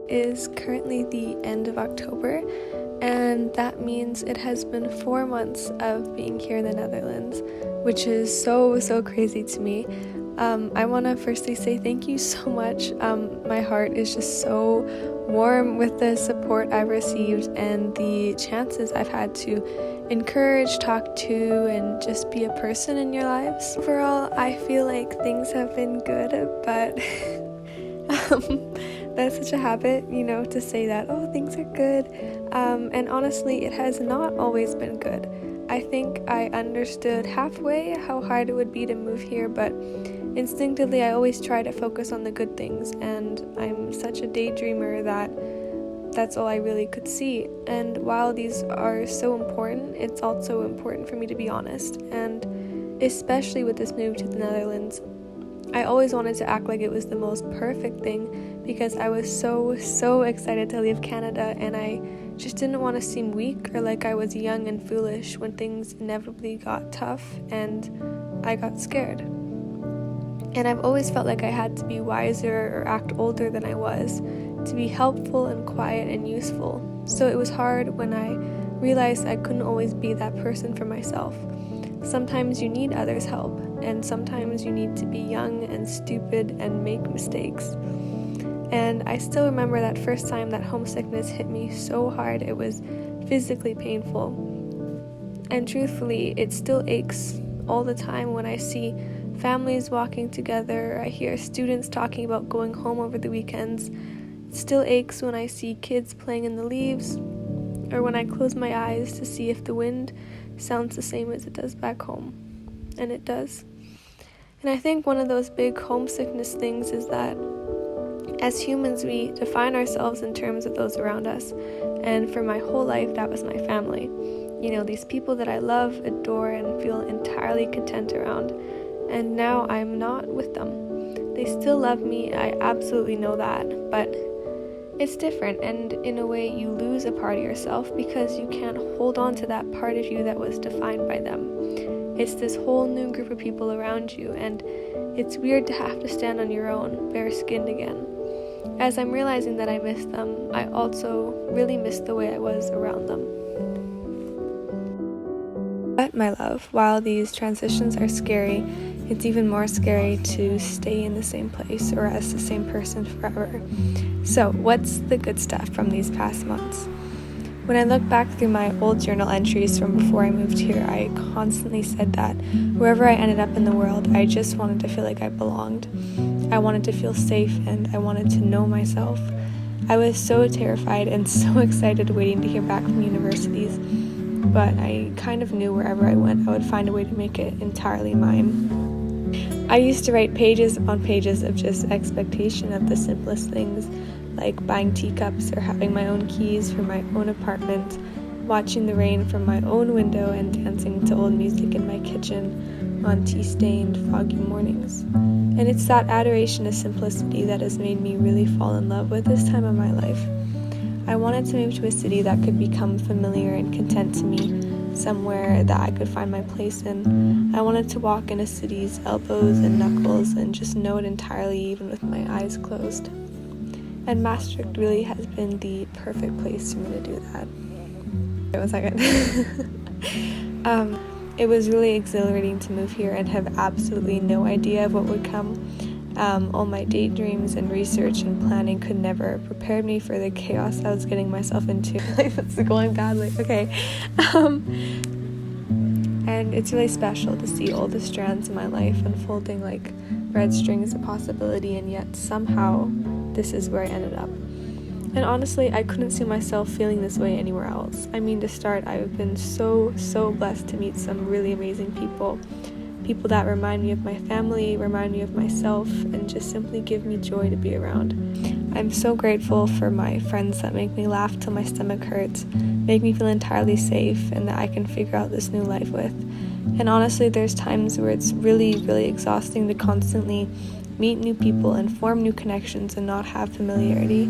is currently the end of October, and that means it has been 4 months of being here in the Netherlands, which is so crazy to me. I want to firstly say thank you so much. My heart is just so warm with the support I've received and the chances I've had to encourage, talk to, and just be a person in your lives. Overall, I feel like things have been good, but that's such a habit, to say that, oh, things are good. And honestly, it has not always been good. I think I understood halfway how hard it would be to move here, but instinctively I always try to focus on the good things, and I'm such a daydreamer that that's all I really could see. And while these are so important, it's also important for me to be honest, and especially with this move to the Netherlands, I always wanted to act like it was the most perfect thing because I was so excited to leave Canada, and I just didn't want to seem weak or like I was young and foolish when things inevitably got tough and I got scared. And I've always felt like I had to be wiser or act older than I was to be helpful and quiet and useful. So it was hard when I realized I couldn't always be that person for myself. Sometimes you need others' help, and sometimes you need to be young and stupid and make mistakes. And I still remember that first time that homesickness hit me so hard it was physically painful. And truthfully, it still aches all the time when I see families walking together, I hear students talking about going home over the weekends. It still aches when I see kids playing in the leaves, or when I close my eyes to see if the wind sounds the same as it does back home. And it does. And I think one of those big homesickness things is that as humans, we define ourselves in terms of those around us. And for my whole life, that was my family. These people that I love, adore, and feel entirely content around. And now I'm not with them. They still love me, I absolutely know that, but it's different, and in a way you lose a part of yourself because you can't hold on to that part of you that was defined by them. It's this whole new group of people around you, and it's weird to have to stand on your own, bare-skinned again. As I'm realizing that I miss them, I also really miss the way I was around them. But my love, while these transitions are scary, it's even more scary to stay in the same place or as the same person forever. So, what's the good stuff from these past months? When I look back through my old journal entries from before I moved here, I constantly said that wherever I ended up in the world, I just wanted to feel like I belonged. I wanted to feel safe, and I wanted to know myself. I was so terrified and so excited waiting to hear back from universities, but I kind of knew wherever I went, I would find a way to make it entirely mine. I used to write pages upon pages of just expectation of the simplest things, like buying teacups or having my own keys for my own apartment, watching the rain from my own window, and dancing to old music in my kitchen on tea-stained, foggy mornings. And it's that adoration of simplicity that has made me really fall in love with this time of my life. I wanted to move to a city that could become familiar and content to me, somewhere that I could find my place in. I wanted to walk in a city's elbows and knuckles and just know it entirely, even with my eyes closed. And Maastricht really has been the perfect place for me to do that. Wait 1 second. It was really exhilarating to move here and have absolutely no idea of what would come. All my daydreams and research and planning could never have prepared me for the chaos I was getting myself into. It's going badly. Okay. And it's really special to see all the strands in my life unfolding like red strings of possibility, and yet somehow this is where I ended up. And honestly, I couldn't see myself feeling this way anywhere else. I mean, to start, I've been so blessed to meet some really amazing people that remind me of my family, remind me of myself, and just simply give me joy to be around. I'm so grateful for my friends that make me laugh till my stomach hurts, make me feel entirely safe, and that I can figure out this new life with. And honestly, there's times where it's really exhausting to constantly meet new people and form new connections and not have familiarity.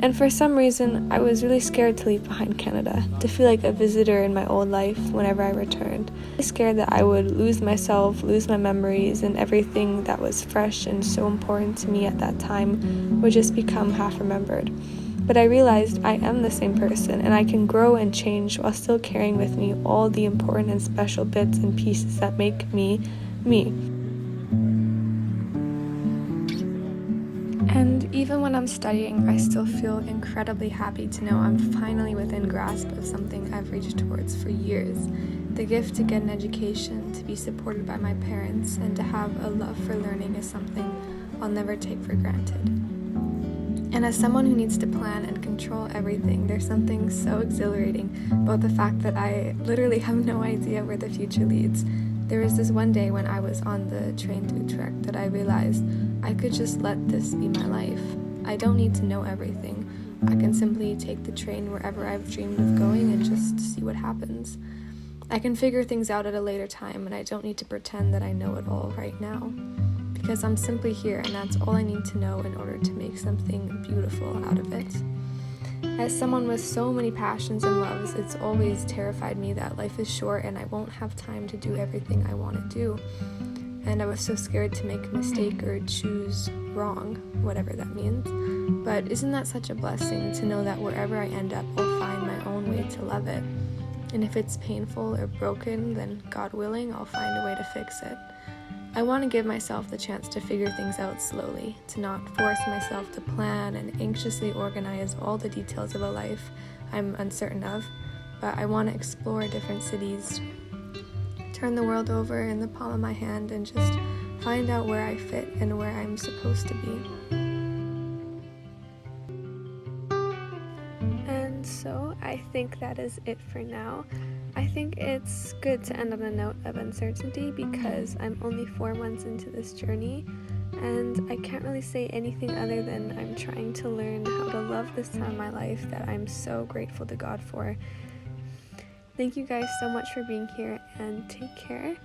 And for some reason, I was really scared to leave behind Canada, to feel like a visitor in my old life whenever I returned. I was scared that I would lose myself, lose my memories, and everything that was fresh and so important to me at that time would just become half remembered. But I realized I am the same person, and I can grow and change while still carrying with me all the important and special bits and pieces that make me, me. And even when I'm studying, I still feel incredibly happy to know I'm finally within grasp of something I've reached towards for years. The gift to get an education, to be supported by my parents, and to have a love for learning is something I'll never take for granted. And as someone who needs to plan and control everything, there's something so exhilarating about the fact that I literally have no idea where the future leads. There was this one day when I was on the train to Utrecht that I realized I could just let this be my life. I don't need to know everything. I can simply take the train wherever I've dreamed of going and just see what happens. I can figure things out at a later time, and I don't need to pretend that I know it all right now. Because I'm simply here, and that's all I need to know in order to make something beautiful out of it. As someone with so many passions and loves, it's always terrified me that life is short and I won't have time to do everything I want to do. And I was so scared to make a mistake or choose wrong, whatever that means. But isn't that such a blessing to know that wherever I end up, I'll find my own way to love it? And if it's painful or broken, then God willing, I'll find a way to fix it. I want to give myself the chance to figure things out slowly, to not force myself to plan and anxiously organize all the details of a life I'm uncertain of, but I want to explore different cities, turn the world over in the palm of my hand, and just find out where I fit and where I'm supposed to be. And so I think that is it for now. I think it's good to end on a note of uncertainty because I'm only 4 months into this journey, and I can't really say anything other than I'm trying to learn how to love this time of my life that I'm so grateful to God for. Thank you guys so much for being here, and take care.